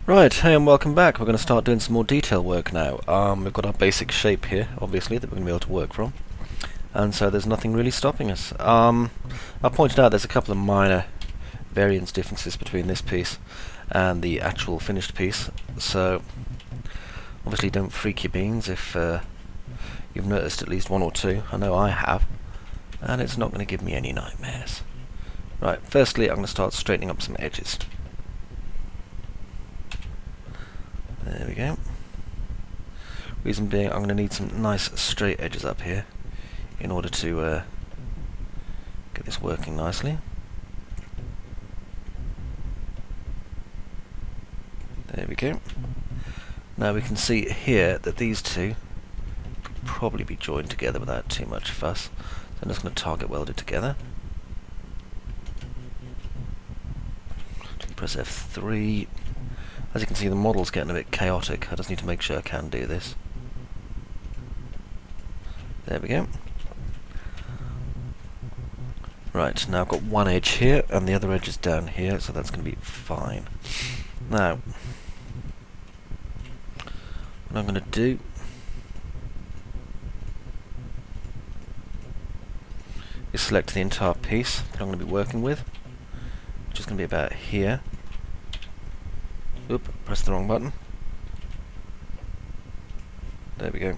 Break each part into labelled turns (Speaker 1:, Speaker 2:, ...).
Speaker 1: Right, hey and welcome back. We're going to start doing some more detail work now. We've got our basic shape here, obviously, that we're going to be able to work from. And so there's nothing really stopping us. I pointed out there's a couple of minor variance differences between this piece and the actual finished piece. So, obviously don't freak your beans if you've noticed at least one or two. I know I have. And it's not going to give me any nightmares. Right, firstly I'm going to start straightening up some edges. There we go. Reason being, I'm going to need some nice straight edges up here in order to get this working nicely. There we go. Now we can see here that these two could probably be joined together without too much fuss. So I'm just going to target weld it together. Press F3. As you can see, the model's getting a bit chaotic. I just need to make sure I can do this. There we go. Right, now I've got one edge here and the other edge is down here, so that's going to be fine. Now, what I'm going to do is select the entire piece that I'm going to be working with, which is going to be about here. Oop, press the wrong button. There we go.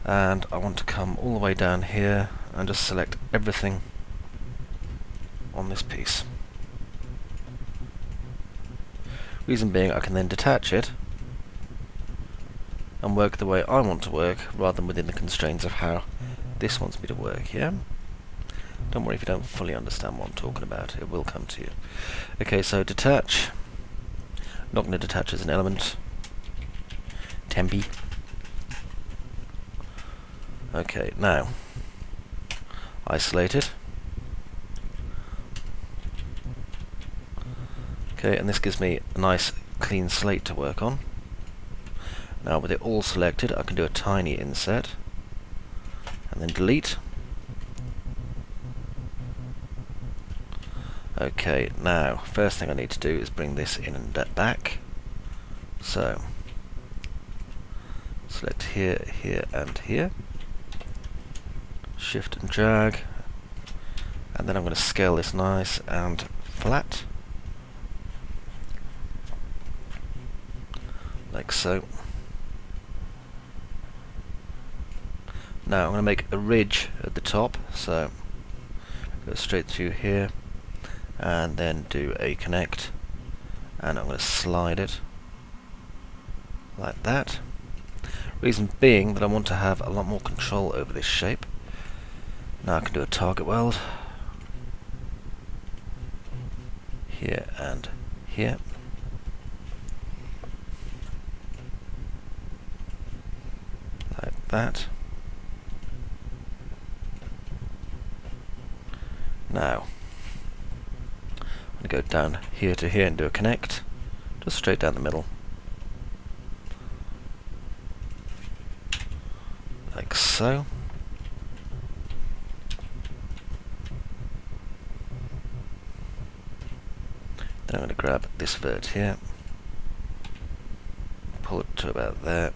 Speaker 1: And I want to come all the way down here and just select everything on this piece. Reason being, I can then detach it and work the way I want to work rather than within the constraints of how this wants me to work, yeah? Don't worry if you don't fully understand what I'm talking about, it will come to you. Okay, so detach. Not going to detach as an element. Tempi. Okay, now isolate it. Okay, and this gives me a nice clean slate to work on. Now with it all selected, I can do a tiny inset and then delete. Okay, now first thing I need to do is bring this in and back. So select here, here and here. Shift and drag. And then I'm going to scale this nice and flat. Like so. Now I'm going to make a ridge at the top, so go straight through here and then do a connect, and I'm going to slide it like that. Reason being that I want to have a lot more control over this shape. Now I can do a target weld here and here. Like that. Now I'm going to go down here to here and do a connect, just straight down the middle. Like so. Then I'm going to grab this vert here, pull it to about there.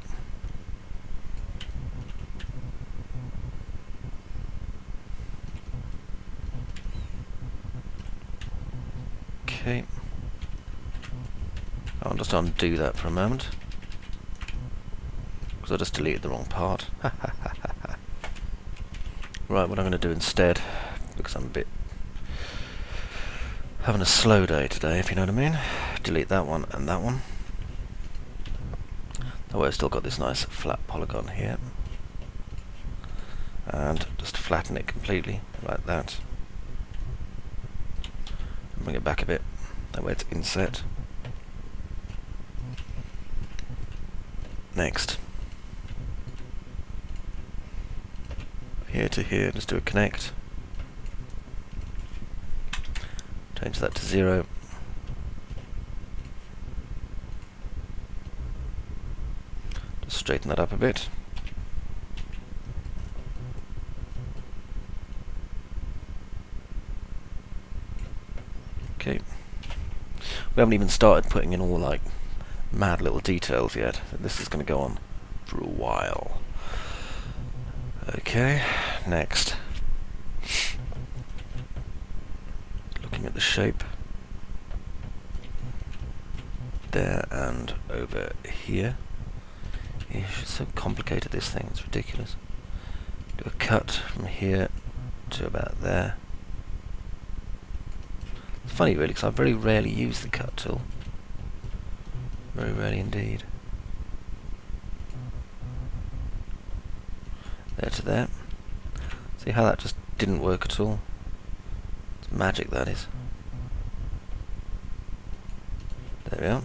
Speaker 1: Okay. I'll just undo that for a moment, because I just deleted the wrong part. Right, what I'm going to do instead, because I'm a bit having a slow day today, if you know what I mean, delete that one and that one. That way I've still got this nice flat polygon here. And just flatten it completely, like that. And bring it back a bit, that way it's inset. Next. Here to here, just do a connect. Change that to 0. Just straighten that up a bit. Okay. We haven't even started putting in all like mad little details yet. This is going to go on for a while. Okay, next. Looking at the shape. There and over here. It's so complicated, this thing, it's ridiculous. Do a cut from here to about there. It's funny really, because I very rarely use the cut tool. Very rarely indeed. There to there. See how that just didn't work at all? It's magic, that is. There we are.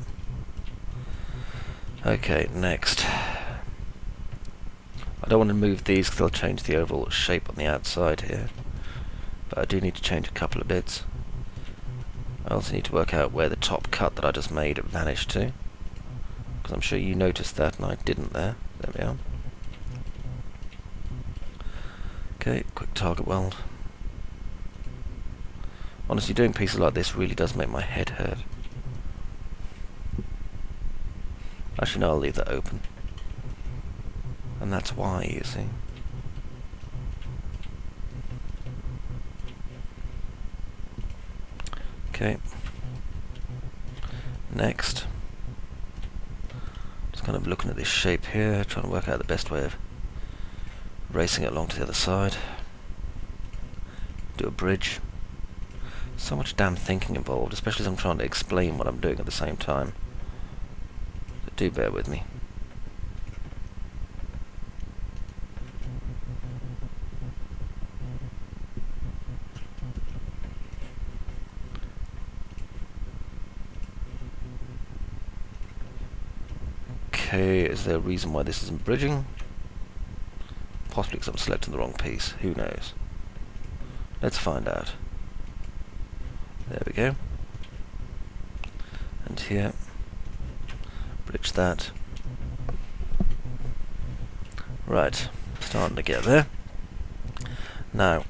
Speaker 1: Okay, next. I don't want to move these because they'll change the overall shape on the outside here. But I do need to change a couple of bits. I also need to work out where the top cut that I just made vanished to. Because I'm sure you noticed that and I didn't there. There we are. Okay, quick target weld. Honestly, doing pieces like this really does make my head hurt. Actually, no, I'll leave that open. And that's why, you see. Okay. Next. Just kind of looking at this shape here, trying to work out the best way of racing it along to the other side. Do a bridge. So much damn thinking involved, especially as I'm trying to explain what I'm doing at the same time. So do bear with me. Okay, is there a reason why this isn't bridging? Possibly because I'm selecting the wrong piece. Who knows? Let's find out. There we go. And here, bridge that. Right, starting to get there. Now,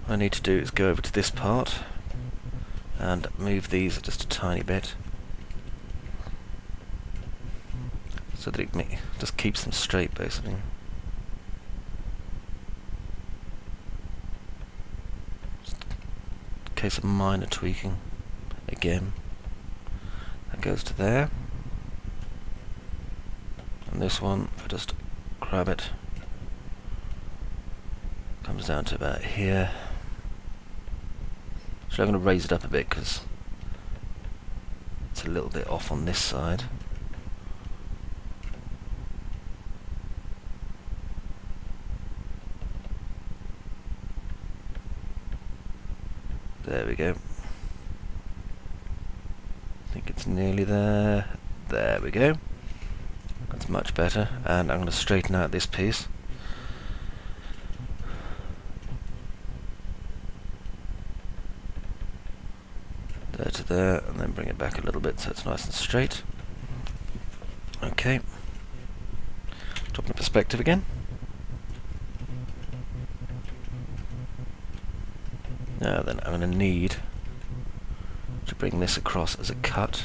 Speaker 1: what I need to do is go over to this part and move these just a tiny bit so that it just keeps them straight, basically. Just a case of minor tweaking. Again, that goes to there. And this one, if I just grab it, comes down to about here. So I'm going to raise it up a bit because it's a little bit off on this side. There we go. I think it's nearly there. There we go. That's much better. And I'm going to straighten out this piece. There to there, and then bring it back a little bit so it's nice and straight. Okay. Drop the perspective again. Now then, I'm going to need to bring this across as a cut.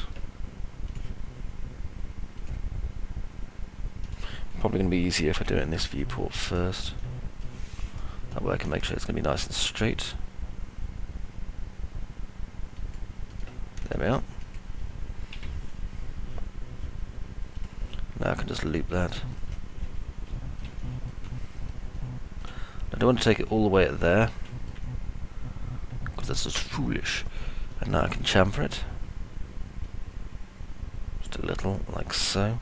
Speaker 1: Probably going to be easier if I do it in this viewport first. That way I can make sure it's going to be nice and straight. There we are. Now I can just loop that. I don't want to take it all the way at there, because that's just foolish. And now I can chamfer it. Just a little, like so.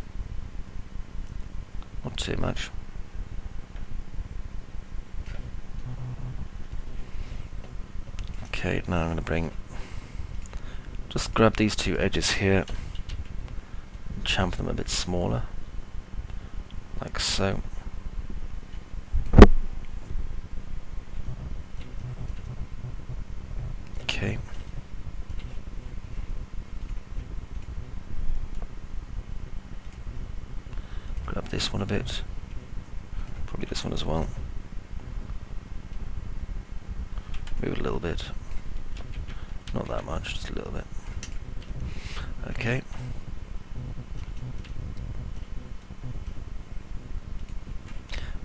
Speaker 1: Not too much. Okay, now I'm going to just grab these two edges here and chamfer them a bit smaller, like so. Okay. Grab this one a bit. Probably this one as well. Move it a little bit. Not that much, just a little bit. Okay.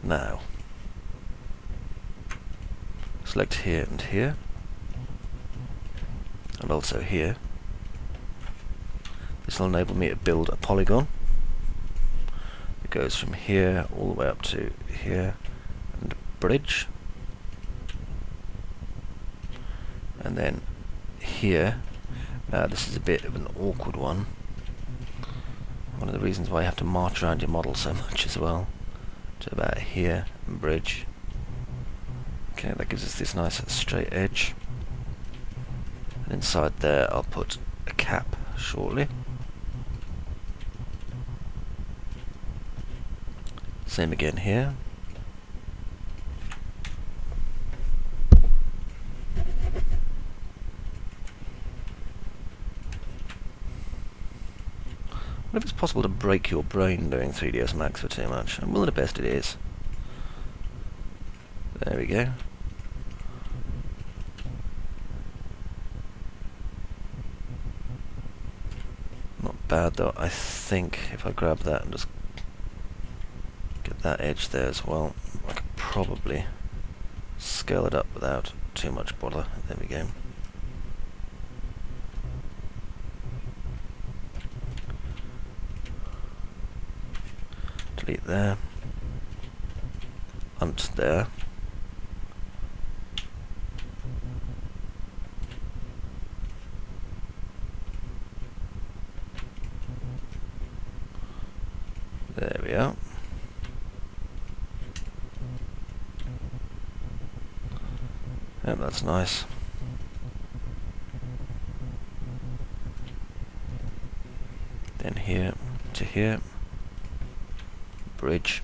Speaker 1: Now, select here and here, and also here. This will enable me to build a polygon. It goes from here all the way up to here, and a bridge. And then here, this is a bit of an awkward one. One of the reasons why you have to march around your model so much as well. To about here, and bridge. Okay, that gives us this nice straight edge. And inside there I'll put a cap shortly. Same again here. I wonder if it's possible to break your brain doing 3dsmax for too much. And well, the best it is. There we go. Not bad though. I think if I grab that and just get that edge there as well, I could probably scale it up without too much bother. There we go. Delete there. Unt there. There we are. Yep, that's nice. Then here to here. Bridge.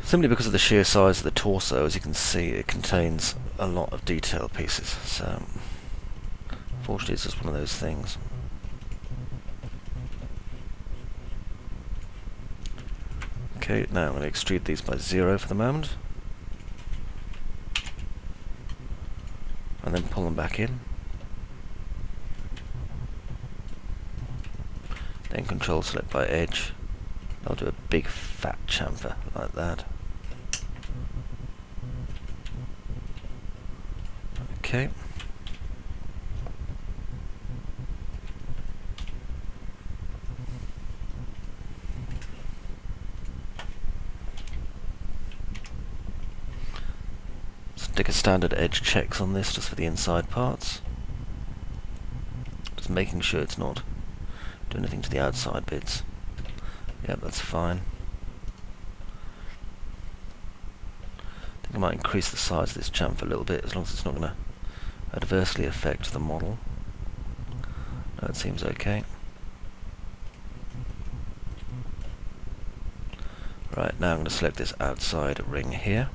Speaker 1: Simply because of the sheer size of the torso, as you can see, it contains a lot of detail pieces. So, fortunately, it's just one of those things. Okay, now I'm going to extrude these by 0 for the moment. And then pull them back in. Then control select by edge. I'll do a big fat chamfer like that. Okay. Stick a standard edge checks on this just for the inside parts. Just making sure it's not doing anything to the outside bits. Yep, that's fine. I think I might increase the size of this chamfer a little bit, as long as it's not going to adversely affect the model. No, it seems okay. Right, now I'm going to select this outside ring here.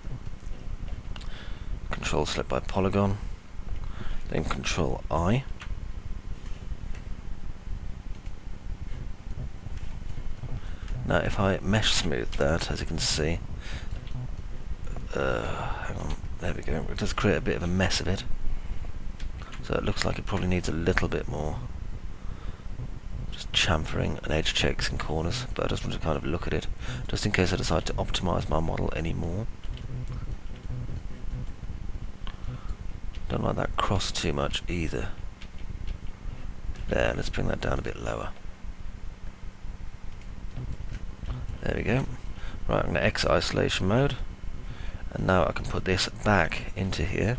Speaker 1: Control select by polygon. Then Control I. Now if I mesh smooth that, as you can see, hang on, there we go, it does create a bit of a mess of it. So it looks like it probably needs a little bit more just chamfering and edge checks in corners, but I just want to kind of look at it, just in case I decide to optimize my model any more. Don't like that cross too much either. There, let's bring that down a bit lower. There we go. Right, I'm going to exit isolation mode, and now I can put this back into here.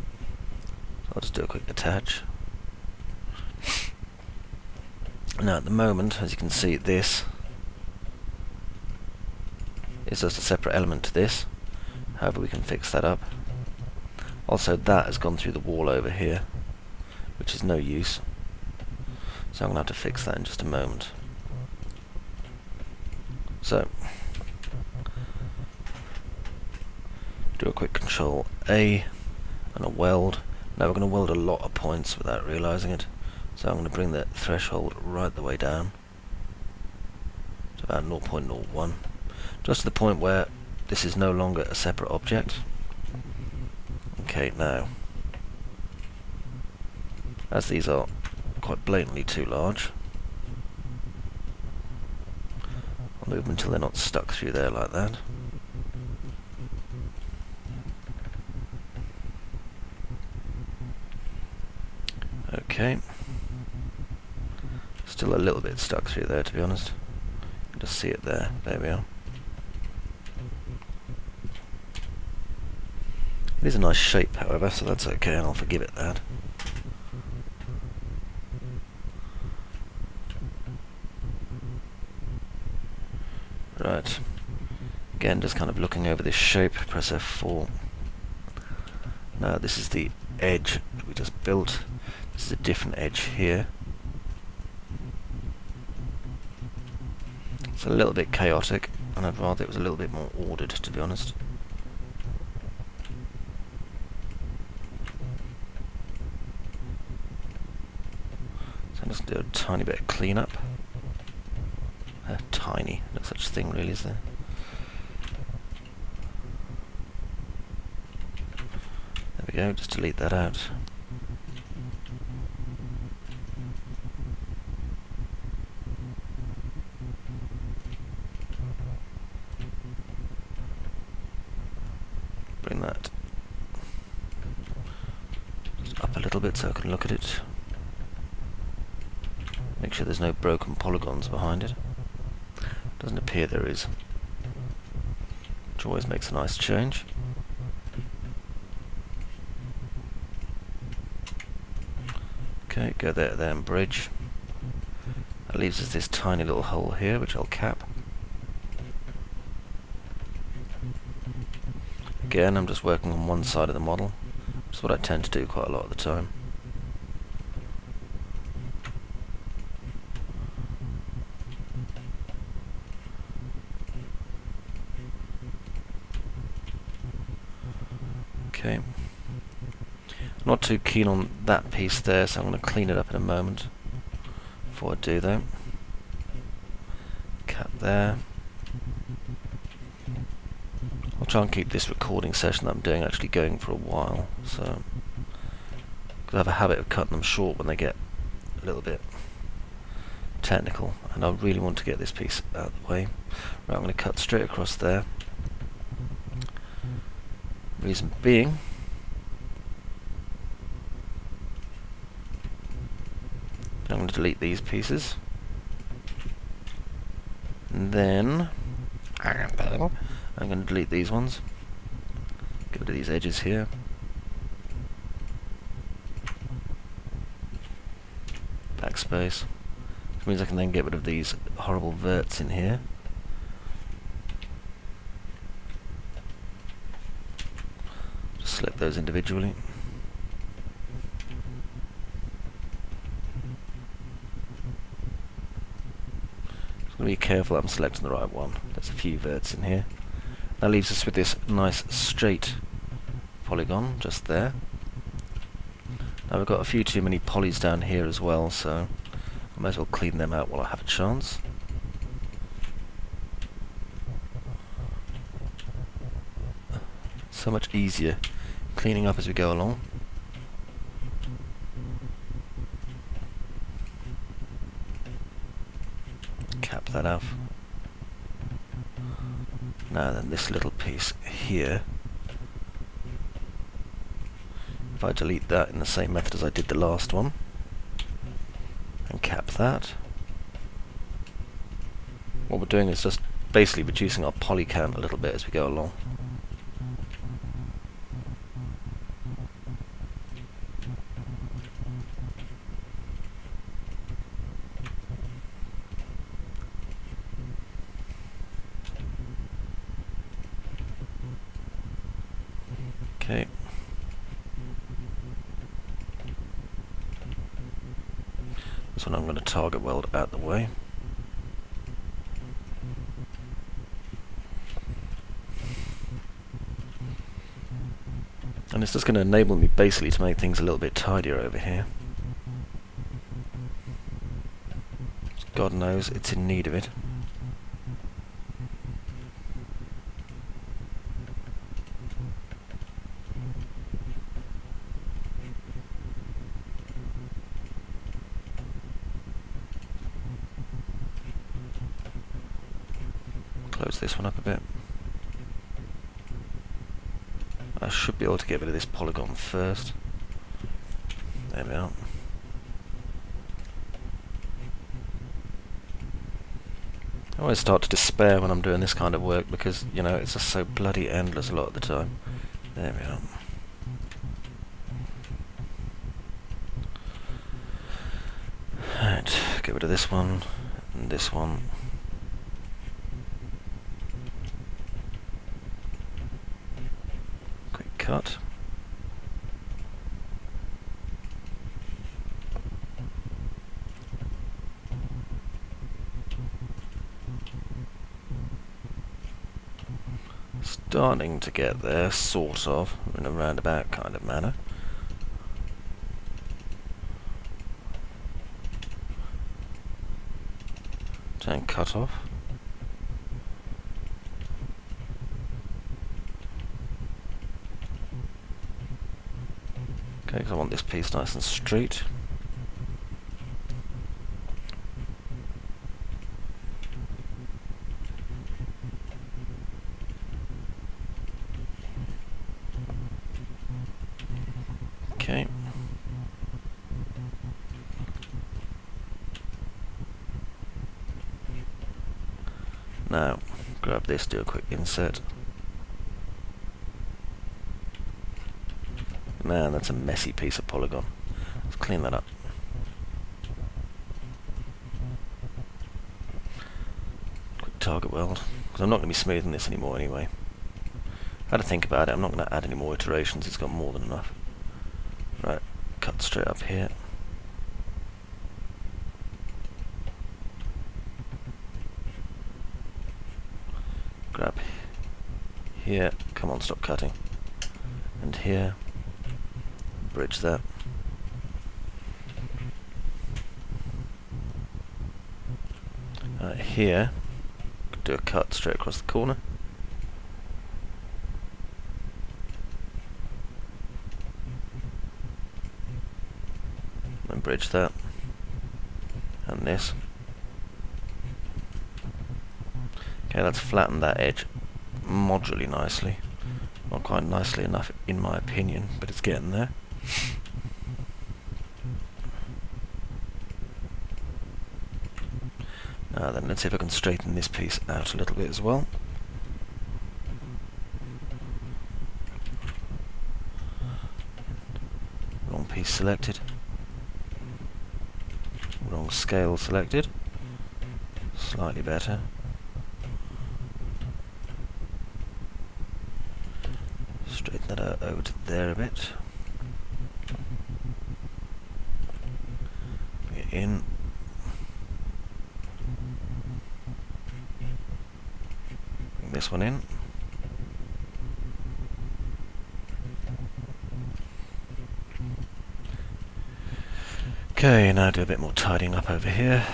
Speaker 1: So I'll just do a quick attach. Now at the moment, as you can see, this is just a separate element to this. However, we can fix that up. Also, that has gone through the wall over here, which is no use. So I'm going to have to fix that in just a moment. So, do a quick Control A and a weld. Now we're going to weld a lot of points without realizing it. So I'm going to bring the threshold right the way down to about 0.01. Just to the point where this is no longer a separate object. Okay, now, as these are quite blatantly too large, I'll move them until they're not stuck through there like that. Okay. Still a little bit stuck through there, to be honest. Just see it there. There we are. It is a nice shape, however, so that's okay, and I'll forgive it that. Right. Again, just kind of looking over this shape, press F4. Now this is the edge that we just built. This is a different edge here. It's a little bit chaotic, and I'd rather it was a little bit more ordered, to be honest. So I'm just going to do a tiny bit of cleanup. Tiny, no such thing really, is there? There we go, just delete that out. Bring that just up a little bit so I can look at it. Make sure there's no broken polygons behind it. Doesn't appear there is, which always makes a nice change. Okay, go there and bridge. That leaves us this tiny little hole here, which I'll cap. Again, I'm just working on one side of the model, which is what I tend to do quite a lot of the time. Okay. I'm not too keen on that piece there, so I'm going to clean it up in a moment. Before I do though, cap there. I'll try and keep this recording session that I'm doing actually going for a while, so because I have a habit of cutting them short when they get a little bit technical, and I really want to get this piece out of the way. Right, I'm going to cut straight across there. Reason being, I'm going to delete these pieces, and then I'm going to delete these ones. Get rid of these edges here. Backspace. Which means I can then get rid of these horrible verts in here. Just select those individually. Just going to be careful that I'm selecting the right one. There's a few verts in here. That leaves us with this nice straight polygon just there. Now we've got a few too many polys down here as well, so I might as well clean them out while I have a chance. So much easier cleaning up as we go along. Cap that off. Now then, this little piece here, if I delete that in the same method as I did the last one, and cap that, what we're doing is just basically reducing our poly count a little bit as we go along. Okay. This one I'm going to target weld out the way. And it's just going to enable me basically to make things a little bit tidier over here. God knows it's in need of it. close this one up a bit. I should be able to get rid of this polygon first. There we are. I always start to despair when I'm doing this kind of work because, you know, it's just so bloody endless a lot of the time. There we are. Right, get rid of this one and this one. Quick cut. Starting to get there, sort of, in a roundabout kind of manner. And cut off. Okay, because I want this piece nice and straight. Okay. Now, grab this, do a quick insert. Man, that's a messy piece of polygon. Let's clean that up. Quick target weld, because I'm not going to be smoothing this anymore anyway. I had to think about it, I'm not going to add any more iterations, it's got more than enough. Right, cut straight up here. Grab here, come on, stop cutting. And here, bridge that. Here, do a cut straight across the corner. And bridge that. And this. Okay, that's flattened that edge moderately nicely. Not quite nicely enough in my opinion, but it's getting there. Now then, let's see if I can straighten this piece out a little bit as well. Wrong piece selected. Wrong scale selected. Slightly better. Straighten that out over to there a bit. Bring it in. Bring this one in. Okay, now do a bit more tidying up over here.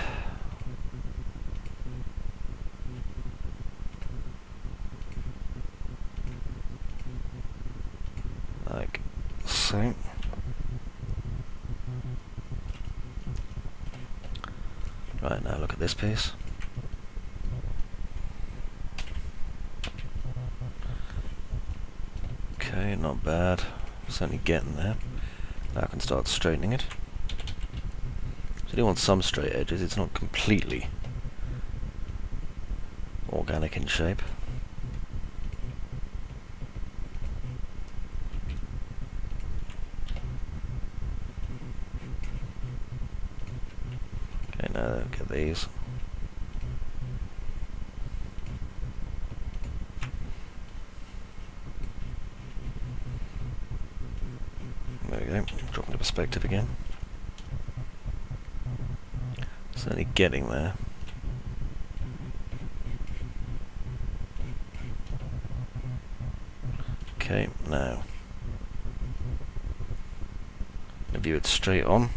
Speaker 1: Like so. Right, now look at this piece. Okay, not bad. Certainly getting there. Now I can start straightening it. So I do want some straight edges, it's not completely organic in shape. Okay, now look at these. There we go, drop into perspective again. Certainly getting there. Okay, now view it straight on.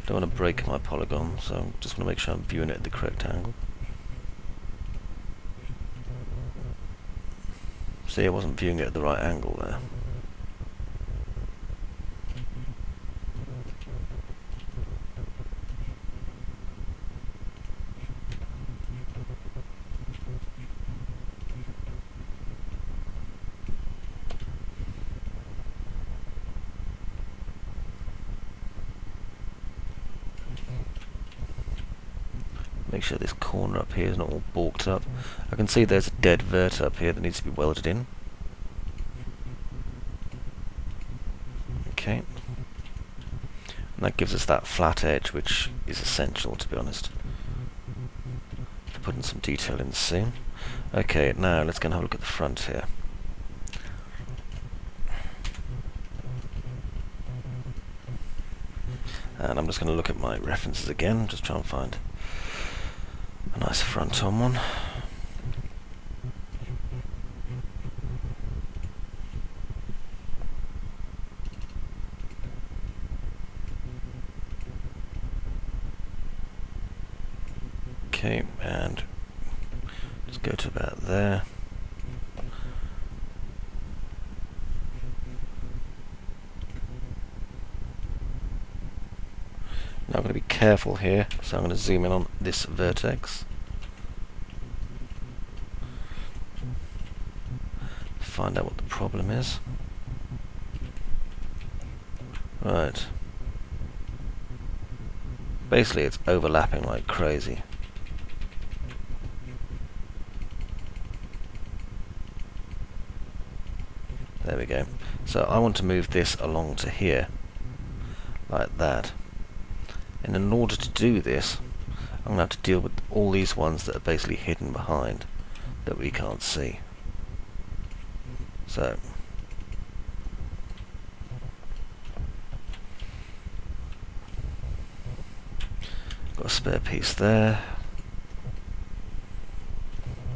Speaker 1: Don't want to break my polygon, so I just want to make sure I'm viewing it at the correct angle. See, I wasn't viewing it at the right angle there. make sure this corner up here is not all balked up. I can see there's a dead vert up here that needs to be welded in. Okay. And that gives us that flat edge, which is essential, to be honest. Putting some detail in the seam. Okay, now let's go and have a look at the front here. And I'm just going to look at my references again, just try and find a nice front-on one. Okay, and just go to about there. Now I'm going to be careful here, so I'm going to zoom in on this vertex. Find out what the problem is. Right. Basically it's overlapping like crazy. There we go. So I want to move this along to here, like that. And in order to do this, I'm going to have to deal with all these ones that are basically hidden behind, that we can't see. So, got a spare piece there.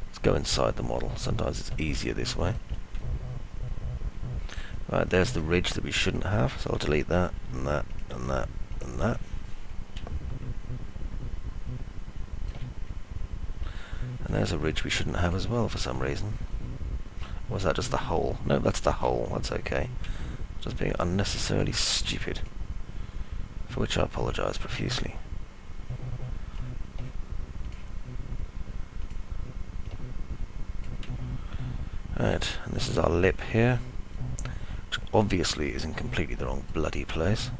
Speaker 1: Let's go inside the model. Sometimes it's easier this way. Right, there's the ridge that we shouldn't have, so I'll delete that, and that, and that, and that. And there's a ridge we shouldn't have as well for some reason. Or was that just the hole? No, that's the hole, that's okay. Just being unnecessarily stupid, for which I apologise profusely. Right, and this is our lip here, which obviously is in completely the wrong bloody place.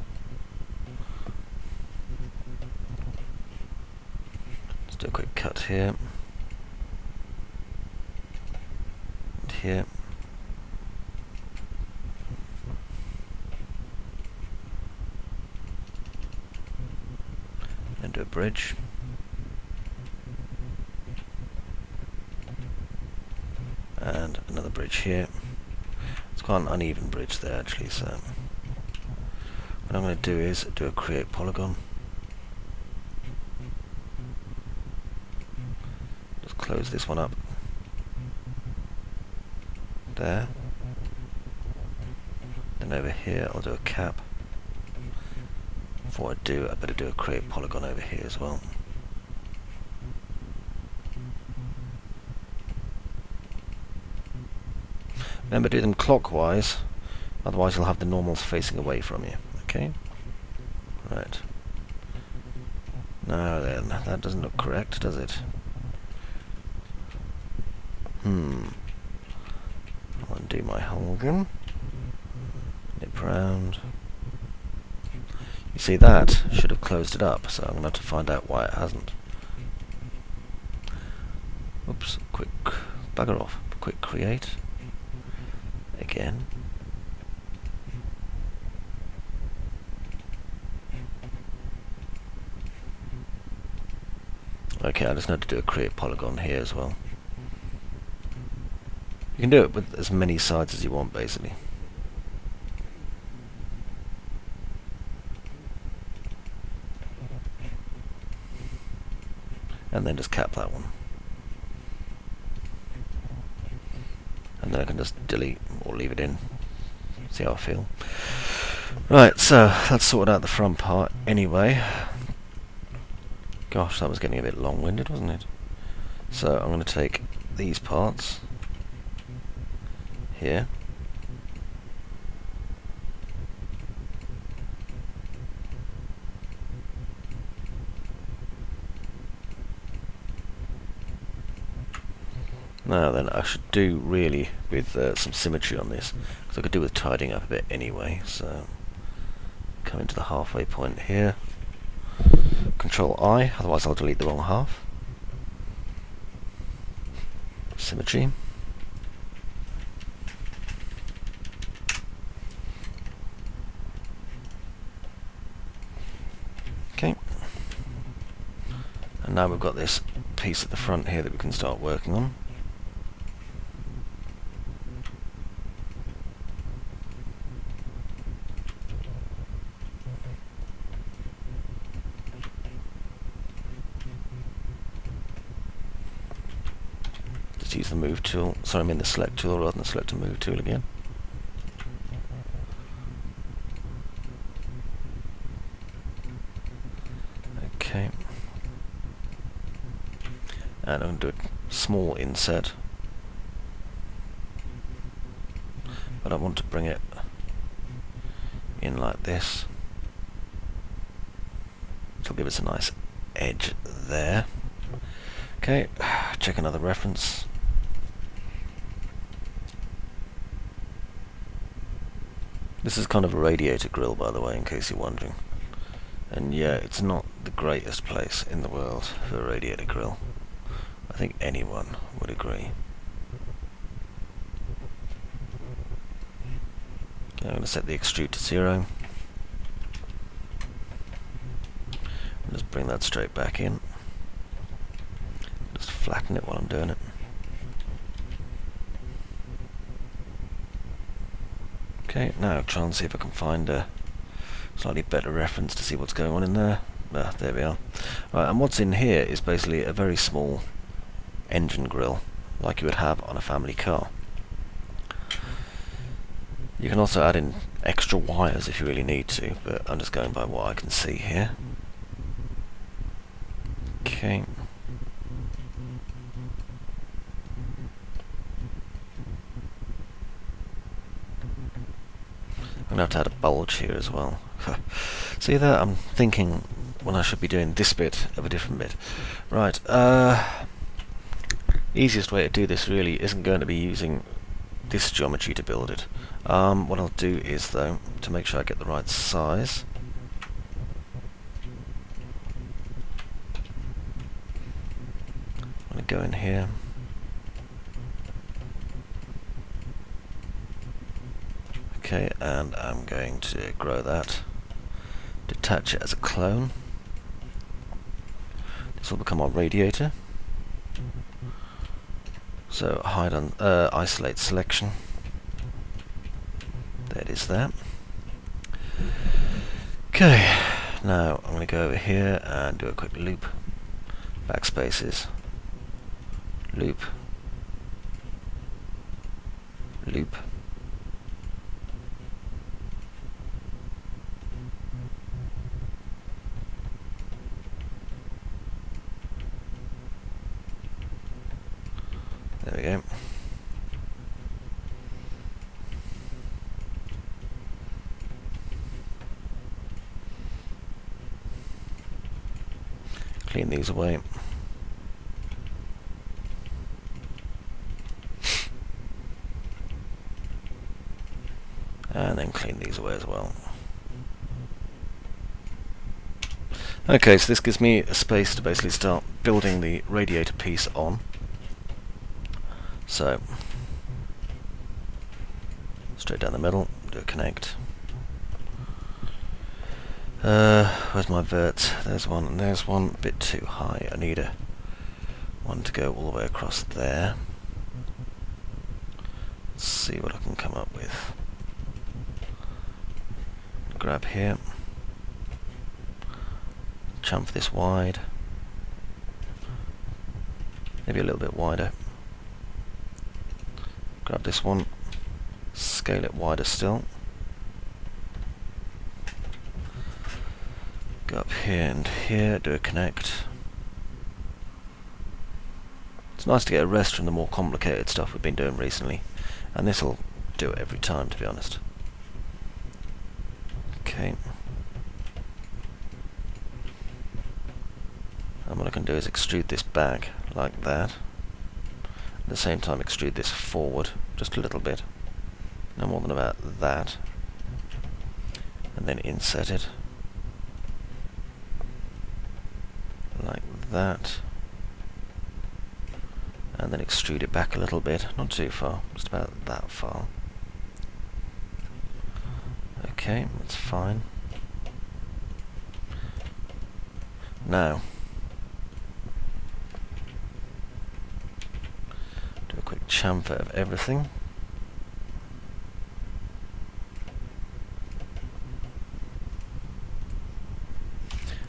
Speaker 1: Let's do a quick cut here. And here. And do a bridge. And another bridge here. It's quite an uneven bridge there actually, so what I'm going to do is do a create polygon. Just close this one up. There. Then over here I'll do a cap. Before I do, I better do a create polygon over here as well. Remember, do them clockwise, otherwise you'll have the normals facing away from you. Okay? Right. Now then, that doesn't look correct, does it? I'll undo my hole again. Nip round. You see, that should have closed it up, so I'm going to have to find out why it hasn't. Oops, quick, bugger off. Quick create. Again. Okay, I just need to do a create polygon here as well. You can do it with as many sides as you want, basically. And then just cap that one. And then I can just delete or leave it in. See how I feel. Right, so that's sorted out the front part anyway. Gosh, that was getting a bit long-winded, wasn't it? So I'm going to take these parts here. Now then, I should do really with some symmetry on this, because I could do with tidying up a bit anyway. So come into the halfway point here. Control I, otherwise I'll delete the wrong half. Symmetry. Okay. And now we've got this piece at the front here that we can start working on. Just use the move tool. Sorry, I mean the select tool rather than select and move tool again. Okay. And I'm going to do a small inset. But I want to bring it in like this. It'll give us a nice edge there. Okay, check another reference. This is kind of a radiator grill, by the way, in case you're wondering. And yeah, it's not the greatest place in the world for a radiator grill. I think anyone would agree. Okay, I'm going to set the extrude to 0. And just bring that straight back in. Just flatten it while I'm doing it. Okay, now try and see if I can find a slightly better reference to see what's going on in there. Ah, there we are. Right, and what's in here is basically a very small engine grill, like you would have on a family car. You can also add in extra wires if you really need to, but I'm just going by what I can see here. Okay. I'm going to have to add a bulge here as well. See that? I'm thinking when I should be doing this bit of a different bit. Right, easiest way to do this really isn't going to be using this geometry to build it. What I'll do is, though, to make sure I get the right size, I'm going to go in here. Okay, and I'm going to grow that, detach it as a clone. This will become our radiator. So hide on isolate selection. There it is there. Okay, now I'm going to go over here and do a quick loop. Backspaces. Loop. Loop. There we go. Clean these away. And then clean these away as well. Okay, so this gives me a space to basically start building the radiator piece on. So, straight down the middle, do a connect. Where's my vert? There's one, and there's one, a bit too high. I need a one to go all the way across there. Let's see what I can come up with. Grab here. Chamfer this wide. Maybe a little bit wider. Grab this one. Scale it wider still. Go up here and here, do a connect. It's nice to get a rest from the more complicated stuff we've been doing recently, and this will do it every time, to be honest. Okay. And what I can do is extrude this back like that. At the same time extrude this forward just a little bit. No more than about that. And then inset it. Like that. and then extrude it back a little bit, not too far, just about that far. Okay, that's fine. Now, do a quick chamfer of everything.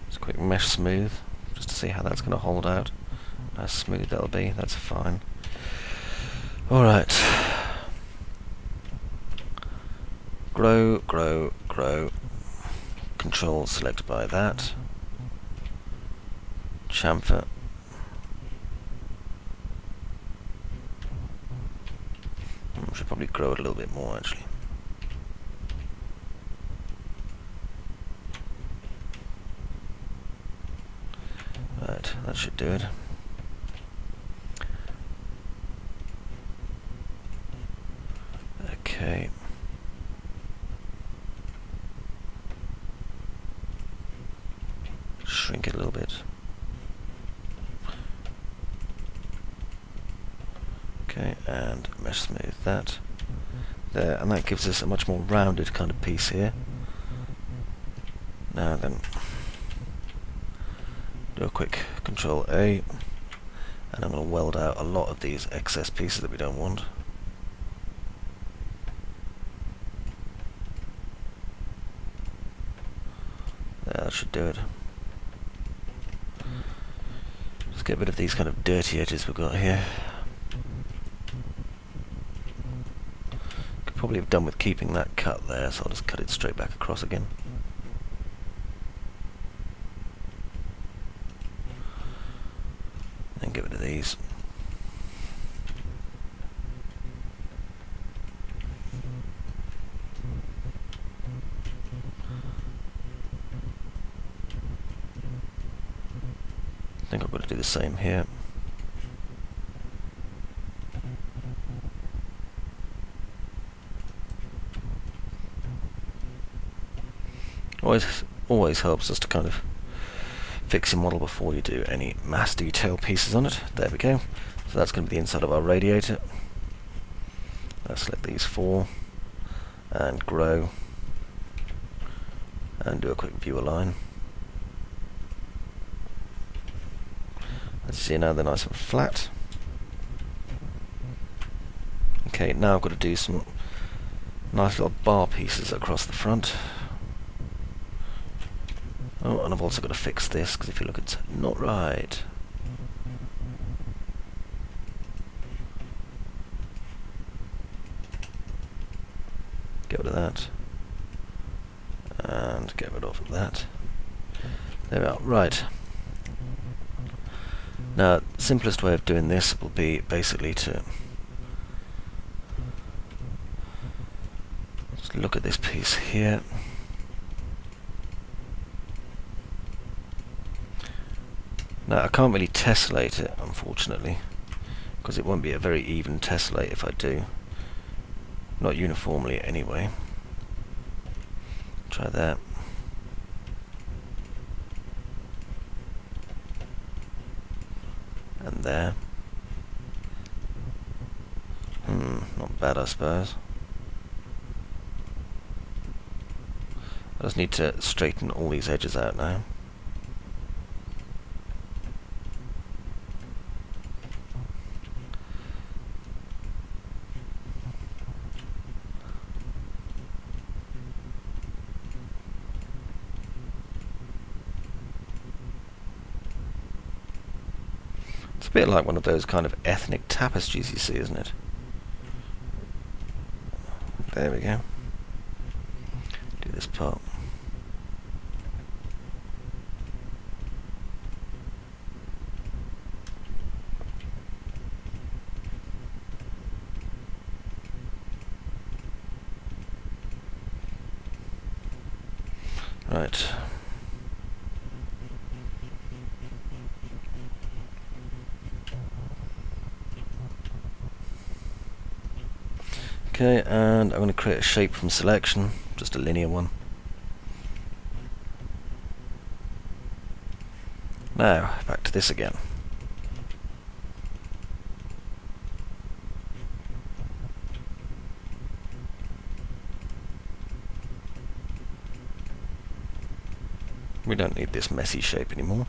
Speaker 1: Just a quick mesh smooth, just to see how that's going to hold out. How smooth that'll be, that's fine. Alright. Grow, grow, grow. Control select by that. Chamfer. Should probably grow it a little bit more actually. Right, that should do it. Okay. Shrink it a little bit. Okay, and mesh smooth that. There, and that gives us a much more rounded kind of piece here. Now then, do a quick Control A, and I'm going to weld out a lot of these excess pieces that we don't want. There, that should do it. Just get rid of these kind of dirty edges we've got here. Could probably have done with keeping that cut there, so I'll just cut it straight back across again. And get rid of these. I think I've got to do the same here. Always helps us to kind of fix your model before you do any mass detail pieces on it. There we go. So that's going to be the inside of our radiator. Let's select these four and grow and do a quick view align. Let's see now they're nice and flat. Okay, now I've got to do some nice little bar pieces across the front. Oh, and I've also got to fix this, because if you look, it's not right. Get rid of that. And get rid of that. There we are. Right. Now, the simplest way of doing this will be basically to just look at this piece here. Now, I can't really tessellate it, unfortunately, because it won't be a very even tessellate if I do. Not uniformly, anyway. Try that. And there. Not bad, I suppose. I just need to straighten all these edges out now. It's a bit like one of those kind of ethnic tapestries you see, isn't it? There we go. Do this part. Right. Okay, and I'm going to create a shape from selection, just a linear one. Now, back to this again. We don't need this messy shape anymore.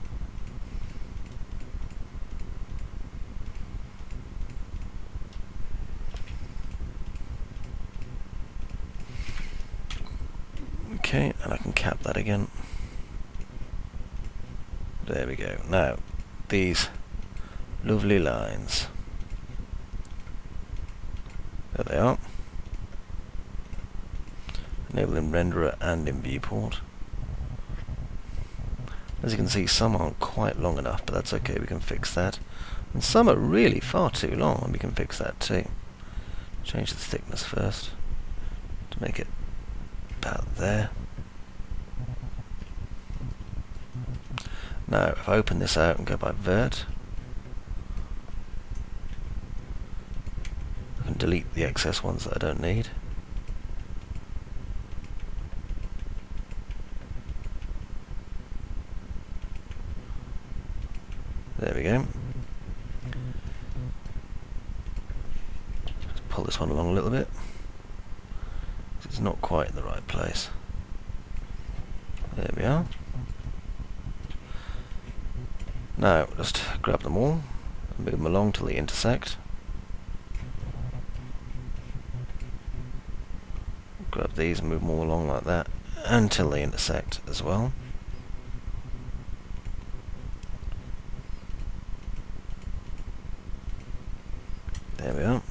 Speaker 1: Okay, and I can cap that again. There we go. Now, these lovely lines. There they are. Enable in renderer and in viewport. As you can see, some aren't quite long enough, but that's okay, we can fix that. And some are really far too long, and we can fix that too. Change the thickness first to make it about there. Now, if I open this out and go by vert, I can delete the excess ones that I don't need. There we go. Let's pull this one along a little bit. It's not quite in the right place. There we are. Now, just grab them all and move them along till they intersect. Grab these and move them all along like that until they intersect as well. There we are.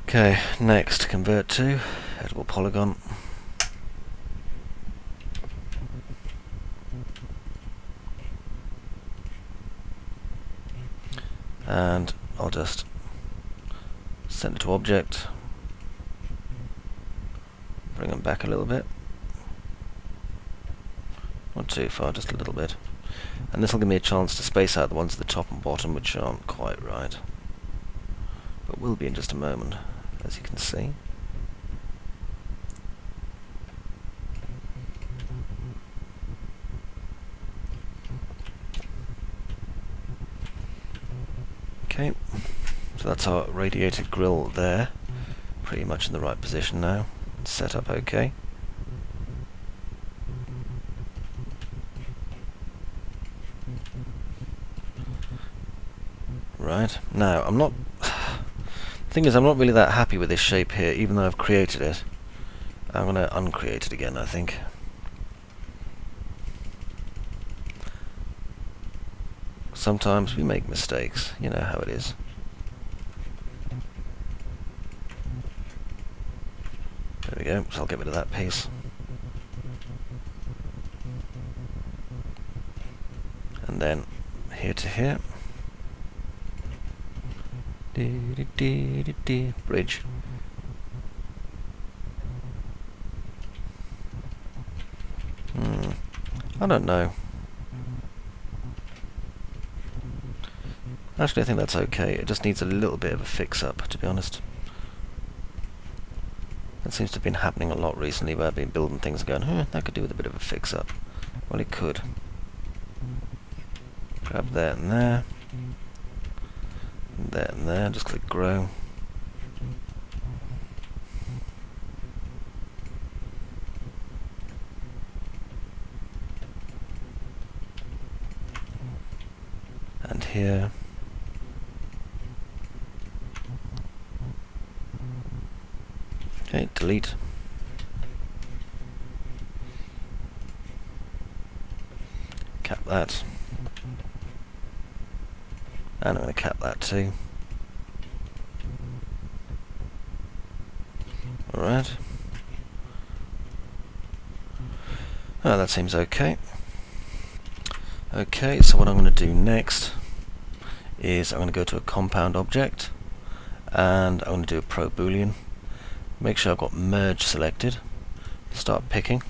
Speaker 1: Okay, next, convert to editable polygon. And I'll just send it to object. Bring them back a little bit. Not too far, just a little bit. And this will give me a chance to space out the ones at the top and bottom which aren't quite right. But will be in just a moment, as you can see. Okay, so that's our radiator grill there. Pretty much in the right position now. It's set up okay. Right, now I'm not... The thing is, I'm not really that happy with this shape here, even though I've created it. I'm going to uncreate it again, I think. Sometimes we make mistakes, you know how it is. There we go, so I'll get rid of that piece. And then here to here. Bridge. I don't know. Actually, I think that's okay. It just needs a little bit of a fix-up, to be honest. That seems to have been happening a lot recently, where I've been building things and going, that could do with a bit of a fix-up. Well, it could. Grab there and there. And there and there. Just click Grow. And here. Okay, delete. Cap that. And I'm going to cap that too. Alright. Oh, that seems okay. Okay, so what I'm going to do next is I'm going to go to a compound object and I'm going to do a pro boolean. Make sure I've got merge selected. Start picking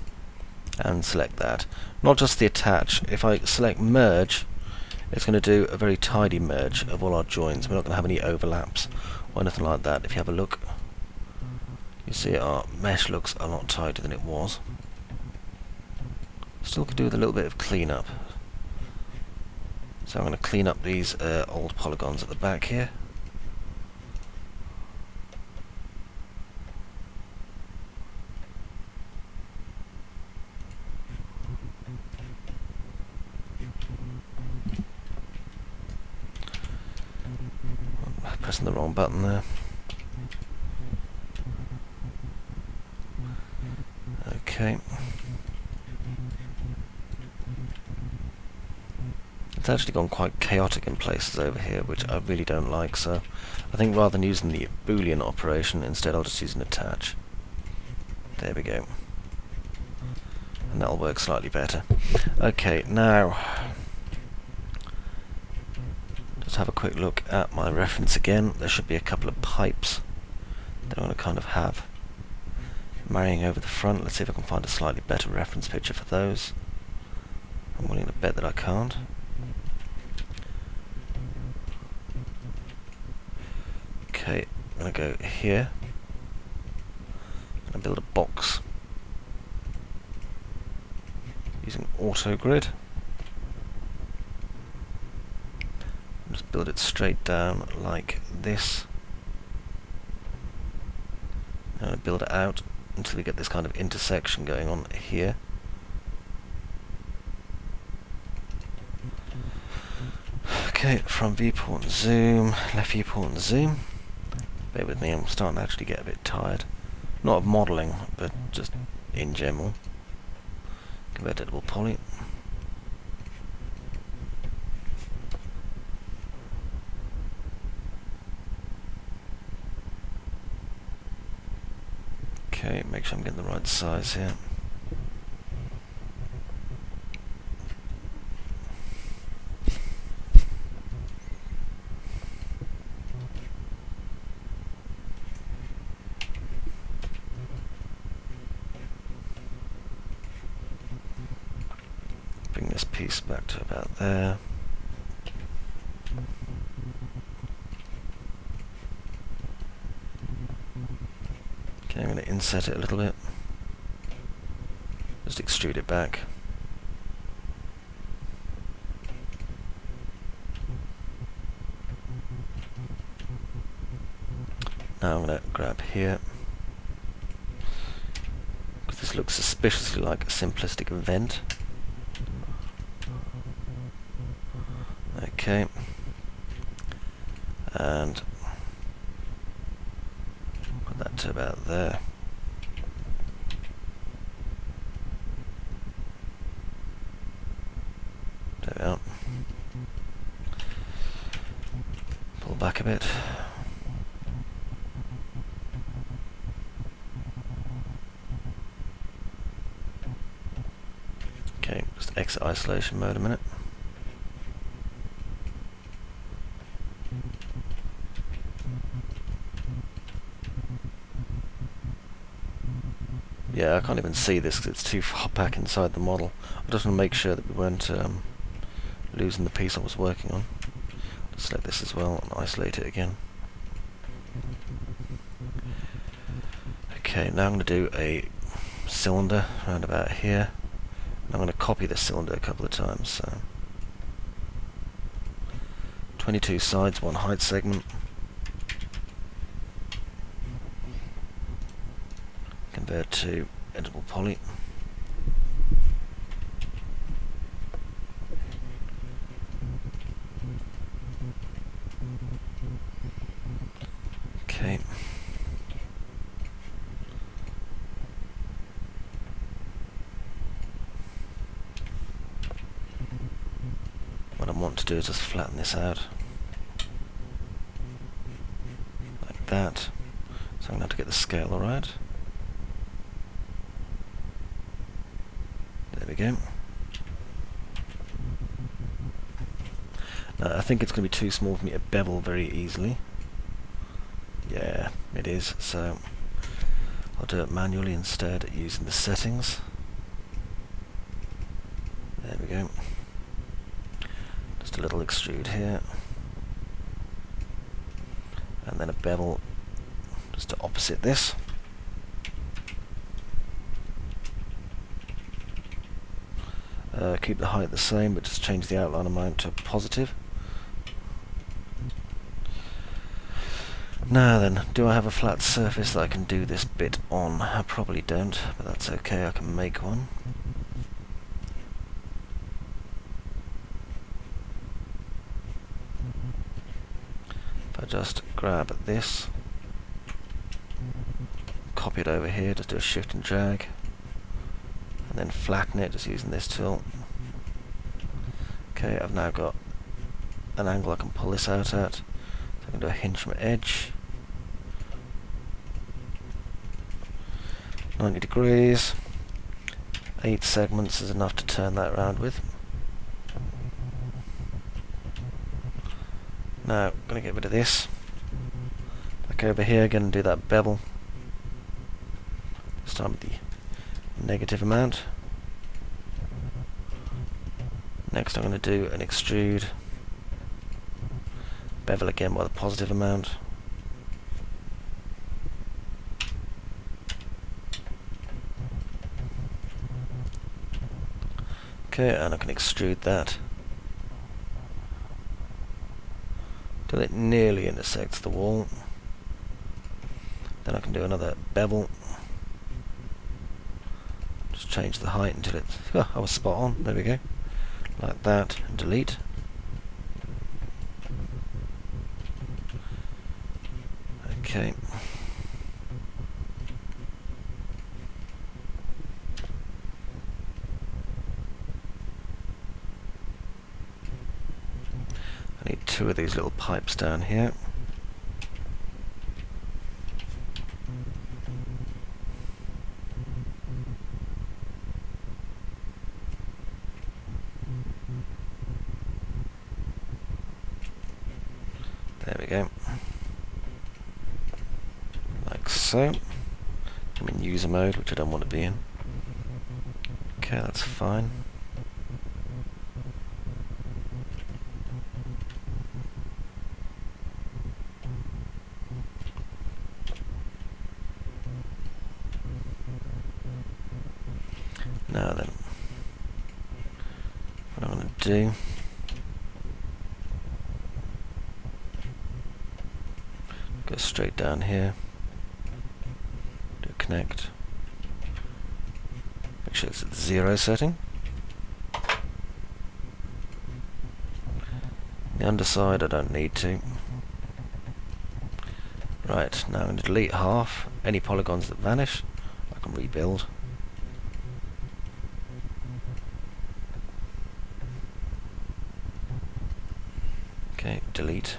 Speaker 1: and select that. Not just the attach. If I select merge, it's going to do a very tidy merge of all our joins. We're not going to have any overlaps or anything like that. If you have a look, you see our mesh looks a lot tighter than it was. Still could do with a little bit of cleanup. So I'm going to clean up these old polygons at the back here. Pressing the wrong button there. Okay. It's actually gone quite chaotic in places over here, which I really don't like, so I think rather than using the Boolean operation, instead I'll just use an attach. There we go. And that'll work slightly better. Okay, now let's have a quick look at my reference again. There should be a couple of pipes that I'm going to kind of have marrying over the front. Let's see if I can find a slightly better reference picture for those. I'm willing to bet that I can't. Okay, I'm going to go here and build a box using auto grid. Just build it straight down like this. And build it out until we get this kind of intersection going on here. Okay, from viewport and zoom, left viewport and zoom. Bear with me, I'm starting to actually get a bit tired. Not of modelling, but just in general. Convert editable poly. Okay, make sure I'm getting the right size here. Bring this piece back to about there. Okay, I'm going to inset it a little bit. Just extrude it back. Now I'm going to grab here, because this looks suspiciously like a simplistic vent. Okay, and put that to about there. There we are. Pull back a bit. Okay, just exit isolation mode a minute. Yeah, I can't even see this because it's too far back inside the model. I just want to make sure that we weren't losing the piece I was working on. Select this as well and isolate it again. Okay, now I'm going to do a cylinder around about here. I'm going to copy this cylinder a couple of times. So 22 sides, 1 height segment. Convert to editable poly. Okay. What I want to do is just flatten this out. Like that. So I'm going to have to get the scale alright. There we go. I think it's going to be too small for me to bevel very easily. Yeah, it is, so I'll do it manually instead using the settings. There we go. Just a little extrude here. And then a bevel just to opposite this. Keep the height the same, but just change the outline amount to positive. Now then, do I have a flat surface that I can do this bit on? I probably don't, but that's okay, I can make one. If I just grab this, copy it over here, just do a shift and drag, and then flatten it just using this tool. Okay, I've now got an angle I can pull this out at. So I can do a hinge from edge, 90 degrees, 8 segments is enough to turn that around with. Now, I'm going to get rid of this. Back over here again and do that bevel. Start with the negative amount. Next I'm going to do an extrude. Bevel again by the positive amount. Okay, and I can extrude that till it nearly intersects the wall. Then I can do another bevel. Just change the height until it... Oh, I was spot on. There we go. Like that. And delete. Okay. I need 2 of these little pipes down here. There we go. Like so. I'm in user mode, which I don't want to be in. Okay, that's fine. Now then, what I'm going to do, go straight down here, do connect, make sure it's at the 0 setting. The underside I don't need to. Right, now I'm going to delete half. Any polygons that vanish, I can rebuild. Okay, delete.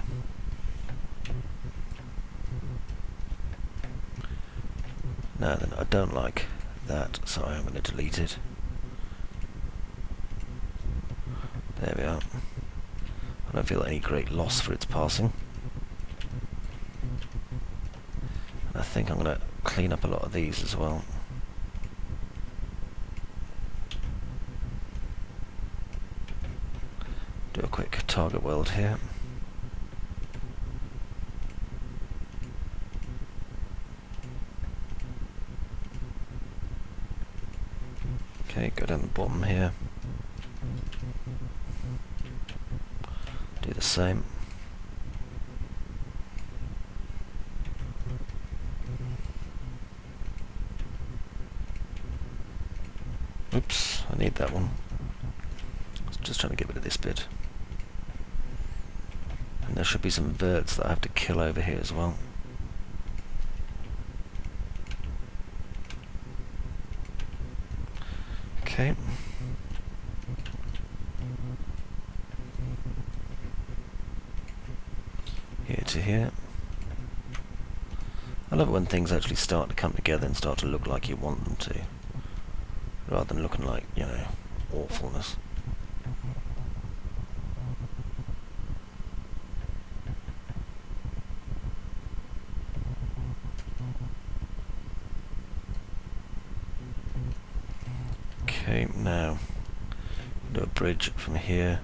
Speaker 1: Now then, I don't like that, so I am going to delete it. There we are. I don't feel any great loss for its passing. And I think I'm going to clean up a lot of these as well. Do a quick target weld here. Okay, go down the bottom here. Do the same. Oops, I need that one. Just trying to get rid of this bit. And there should be some verts that I have to kill over here as well. Okay. Here to here. I love it when things actually start to come together and start to look like you want them to, rather than looking like, you know, awfulness. Okay, now do a bridge from here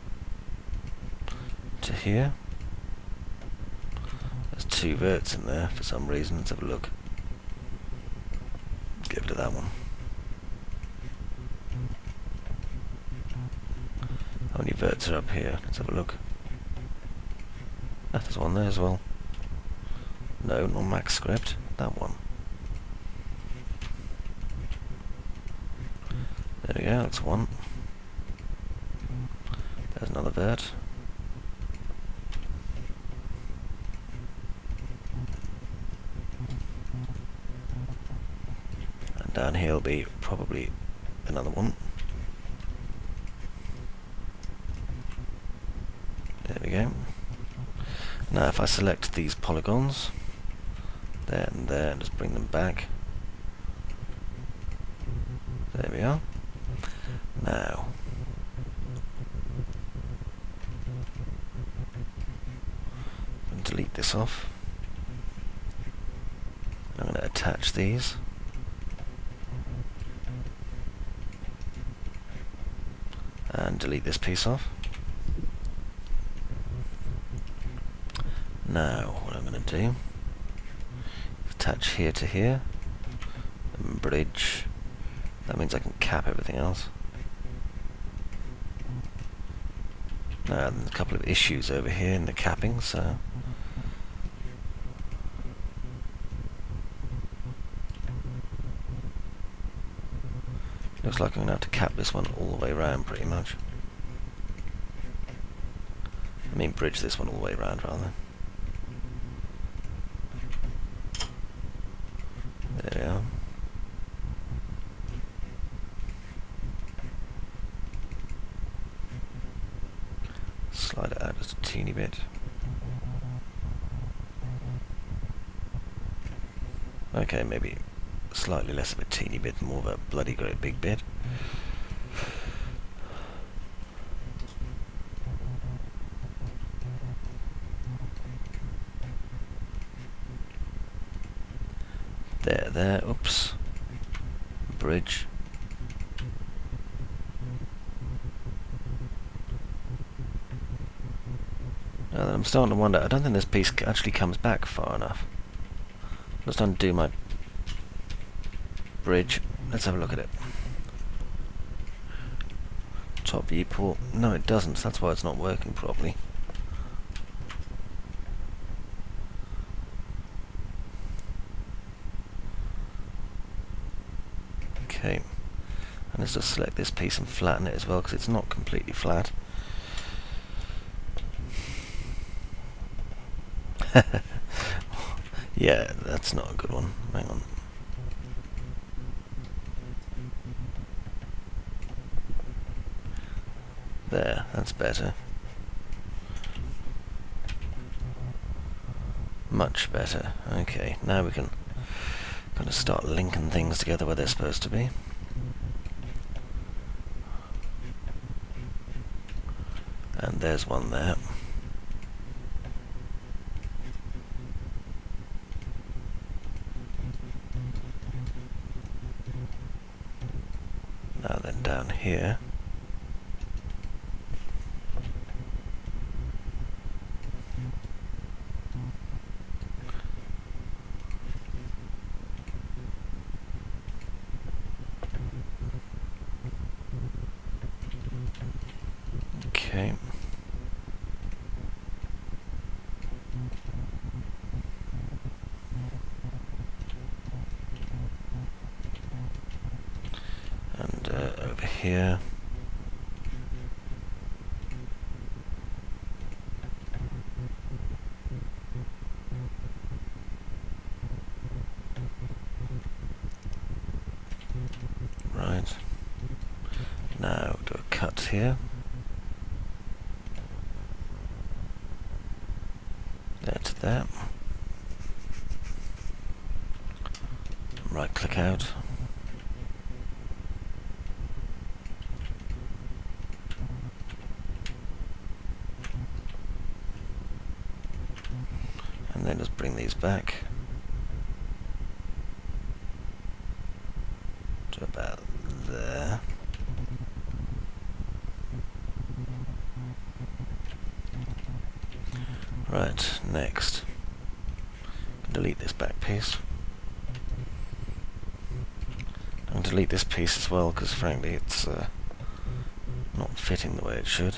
Speaker 1: to here. There's 2 verts in there for some reason. Let's have a look. Get rid of that one. How many verts are up here? Let's have a look. Ah, there's one there as well. No, not max script. That one. There we go, that's one. There's another vert. down here will be probably another one. There we go. Now if I select these polygons, there and there, and just bring them back. There we are. Now, delete this off. I'm going to attach these. And delete this piece off. Now, what I'm going to do, attach here to here, and bridge. That means I can cap everything else. Now, there's a couple of issues over here in the capping, so looks like I'm going to have to cap this one all the way around, pretty much. I mean, bridge this one all the way around, rather. There we are. Slide it out just a teeny bit. Okay, maybe slightly less of a teeny bit, more of a bloody great big bit. There, oops. Bridge. Now I'm starting to wonder, I don't think this piece actually comes back far enough. Let's undo my bridge. Let's have a look at it. Top viewport. No, it doesn't. That's why it's not working properly. Okay. And let's just select this piece and flatten it as well, because it's not completely flat. Yeah, that's not a good one. Hang on. There, that's better. Much better. Okay, now we can kind of start linking things together where they're supposed to be. And there's one there. Now then down here. Okay. And over here. Right. Now do a cut here. There to there. Right click out. And then just bring these back to about there. Right, next. Delete this back piece. And delete this piece as well, because frankly it's not fitting the way it should.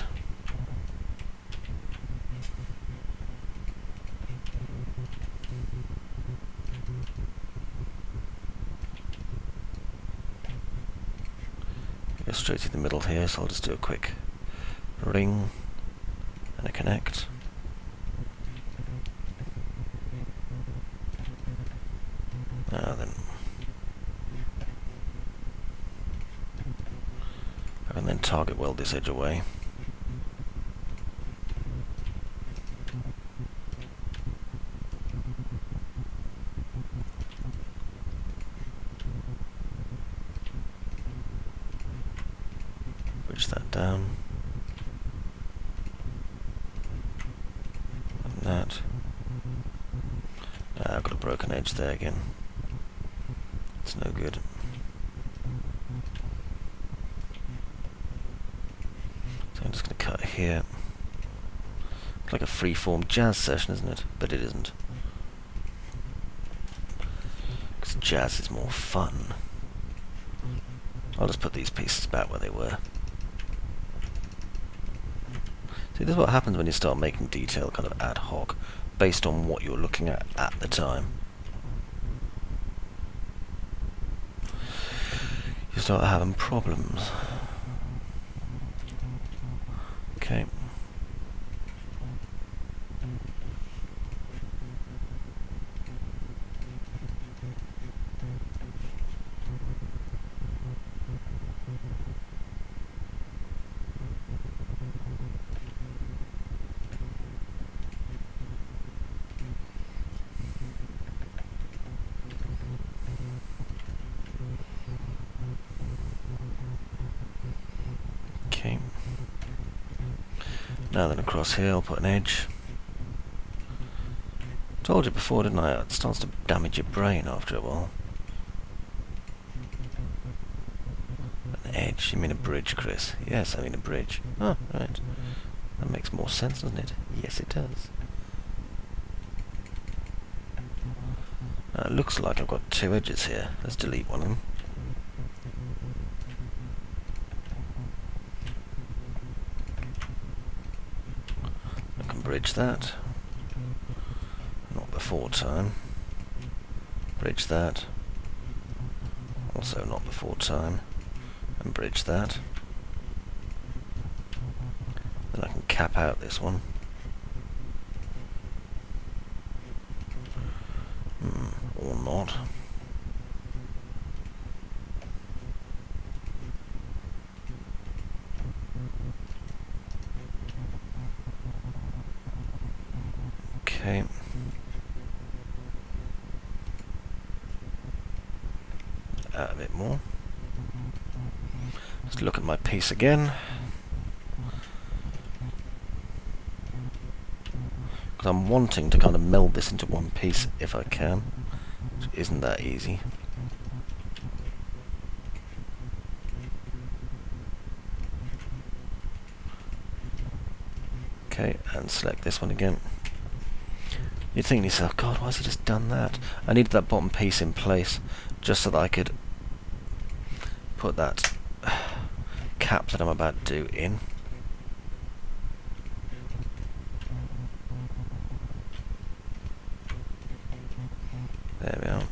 Speaker 1: Go straight to the middle here, so I'll just do a quick ring and a connect. Now then. meld this edge away. Bridge that down. And that. Ah, I've got a broken edge there again. It's no good. So I'm just going to cut here. It's like a free-form jazz session, isn't it? But it isn't. Because jazz is more fun. I'll just put these pieces back where they were. See, this is what happens when you start making detail kind of ad hoc, based on what you're looking at the time. You start having problems. Okay. Okay. Now then across here I'll put an edge. Told you before, didn't I? It starts to damage your brain after a while. An edge? You mean a bridge, Chris? Yes, I mean a bridge. Oh, right. That makes more sense, doesn't it? Yes, it does. Now, it looks like I've got two edges here. Let's delete one of them. I can bridge that. Not before time. Bridge that. Also not before time. And bridge that. Then I can cap out this one. Or not. Okay. Add a bit more. Let's look at my piece again. Because I'm wanting to kind of meld this into one piece if I can. Which isn't that easy. Okay, and select this one again. You'd think to yourself, God, why has he just done that? I needed that bottom piece in place just so that I could put that cap that I'm about to do in. There we are.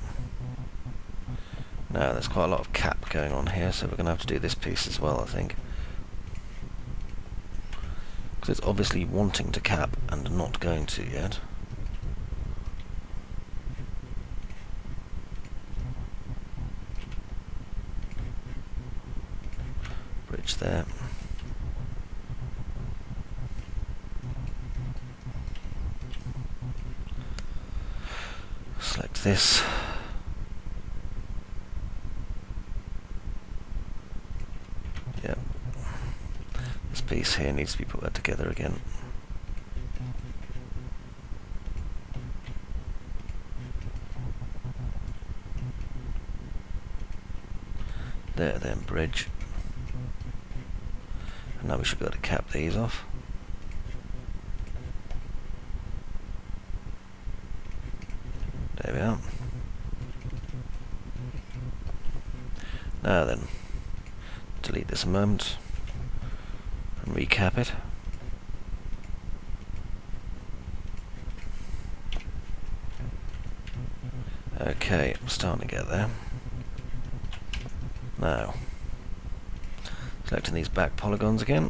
Speaker 1: Now there's quite a lot of cap going on here, so we're going to have to do this piece as well, I think. Because it's obviously wanting to cap and not going to yet. Bridge there. Select this. Yep. This piece here needs to be put back together again. There, then bridge. And now we should be able to cap these off. There we are. Now then, delete this a moment and recap it. Okay, I'm starting to get there. Now, selecting these back polygons again.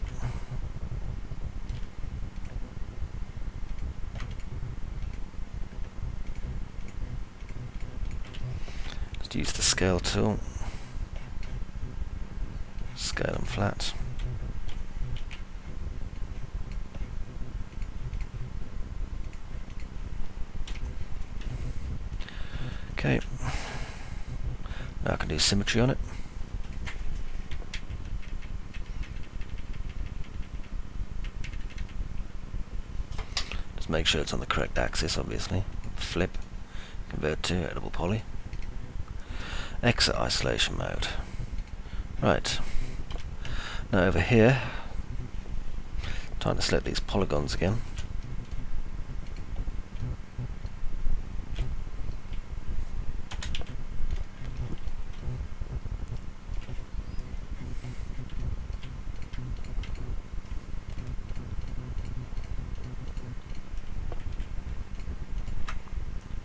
Speaker 1: Just use the scale tool. Scale them flat. Okay. Now I can do symmetry on it. Just make sure it's on the correct axis, obviously. Flip, convert to editable poly. Exit isolation mode. Right. Now over here, time to select these polygons again.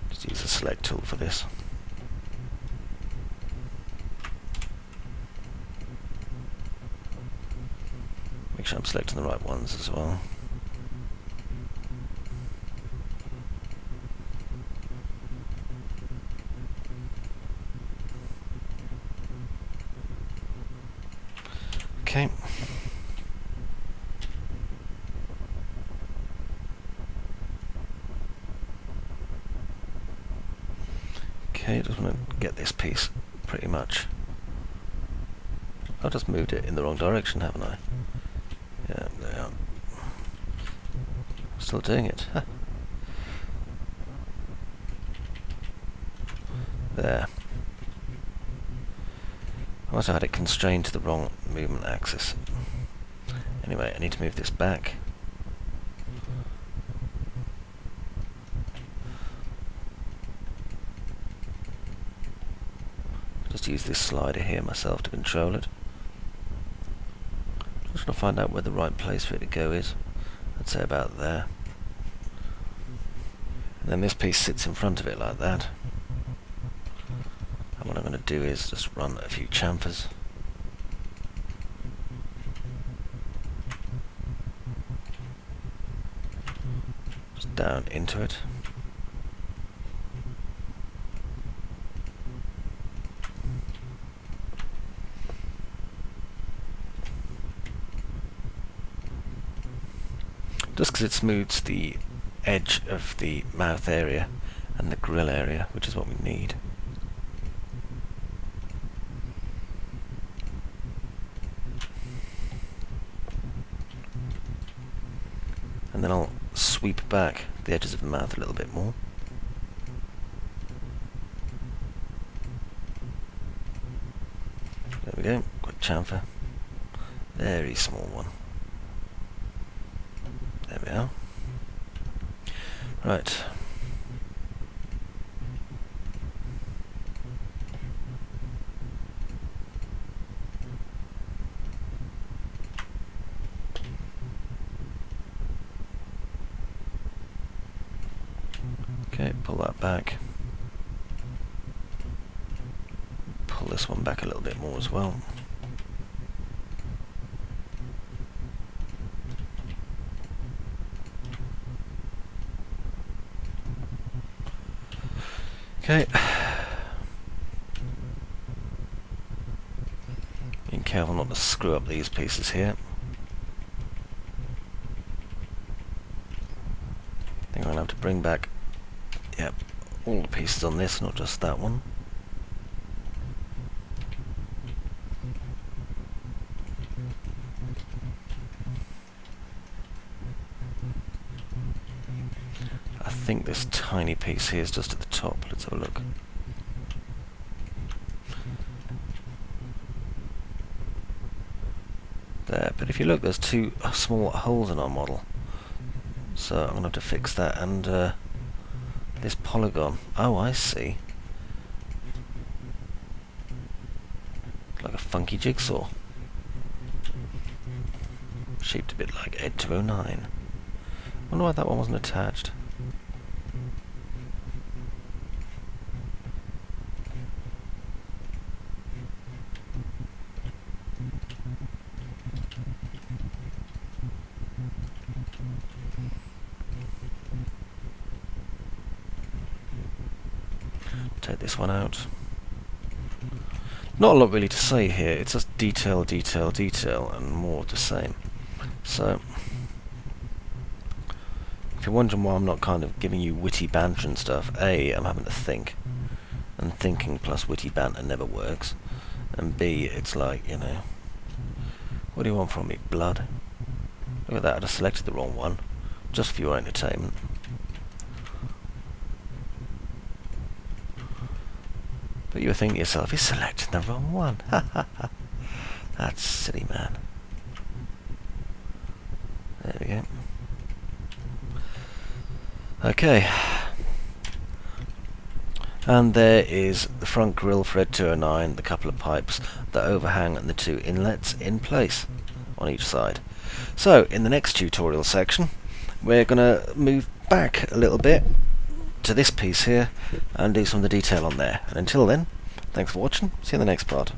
Speaker 1: Just use the select tool for this. Make sure I'm selecting the right ones as well. Okay. Okay, just want to get this piece pretty much. I've just moved it in the wrong direction, haven't I? Yeah, there we are. Still doing it. Huh. There. I must have had it constrained to the wrong movement axis. Anyway, I need to move this back. Just use this slider here myself to control it. Just going to find out where the right place for it to go is. I'd say about there. And then this piece sits in front of it like that. And what I'm going to do is just run a few chamfers. Just down into it. Just because it smooths the edge of the mouth area and the grill area, which is what we need. And then I'll sweep back the edges of the mouth a little bit more. There we go, got chamfer. Very small one. There we are. Right. Okay, pull that back. Pull this one back a little bit more as well. Okay. Being careful not to screw up these pieces here. I think I'm going to have to bring back, yep, all the pieces on this, not just that one. I think this tiny piece here is just at the top. Let's have a look. There, but if you look, there's two small holes in our model. So I'm going to have to fix that. And this polygon. Oh, I see. Like a funky jigsaw. Shaped a bit like Ed 209. Wonder why that one wasn't attached. Take this one out. Not a lot really to say here, it's just detail, detail, detail, and more of the same. So, if you're wondering why I'm not kind of giving you witty banter and stuff, A, I'm having to think, and thinking plus witty banter never works. And B, it's like, you know, what do you want from me, blood? Look at that, I just selected the wrong one, just for your entertainment. But you were thinking to yourself, he's selecting the wrong one. Ha ha ha. That's silly, man. There we go. Okay. And there is the front grille for Ed 209, the couple of pipes, the overhang and the two inlets in place on each side. So, in the next tutorial section, we're going to move back a little bit to this piece here and do some of the detail on there. And until then, thanks for watching, see you in the next part.